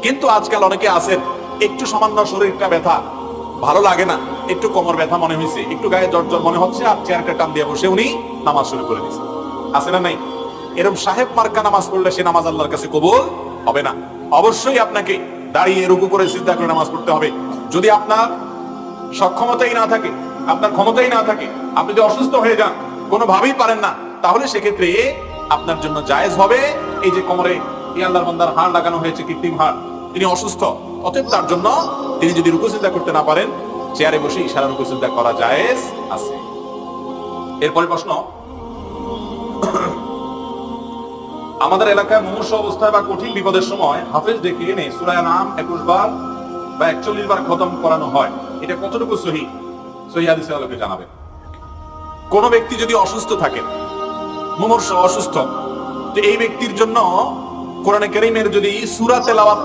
কিন্তু আজকাল অনেকে আছেন, একটু সামান্য শরীরটা ব্যথা, ভালো লাগে না, একটু কোমর ব্যথা মনে হয়েছে, একটু গায়ে জ্বর জ্বর মনে হচ্ছে, আর চেয়ারটা টান দিয়ে বসে উনি নামাজ শুরু করে দিয়েছে। আছে না নাই? এরকম সাহেব মার্কা নামাজ পড়লে সে নামাজ আল্লাহর কাছে কবুল হবে না। অবশ্যই আপনাকে দাঁড়িয়ে রুকু করে সিজদা করে নামাজ পড়তে হবে। যদি আপনার সক্ষমতাই না থাকে, আপনার ক্ষমতাই না থাকে, আপনি যদি অসুস্থ হয়ে যান, কোনোভাবেই পারেন না, তাহলে সেক্ষেত্রে আপনার জন্য জায়েজ হবে এই যে কোমরে আল্লাহর বান্দার হাড় লাগানো হয়েছে, কৃত্রিম হাড়, তিনি অসুস্থ, অতএব তার জন্য তিনি যদি রুকু সিজদা করতে না পারেন, চেয়ারে বসে ইশারা রুকু সিজদা করা জায়েজ আছে। এরপরে প্রশ্ন, আমাদের এলাকায় মুমূর্ষু অবস্থায় বা কঠিন বিপদের সময় হাফেজ ডেকে এনে সূরা আনআম 21 বার বা 41 বার খতম করানো হয়, এটা কতটুকু সহিহ? সহিহ হাদিসের আলোকে জানাবেন। কোন ব্যক্তি যদি অসুস্থ থাকে, মুমূর্ষু অসুস্থ, তো এই ব্যক্তির জন্য কোরআনে কারীমের যদি সূরা তেলাওয়াত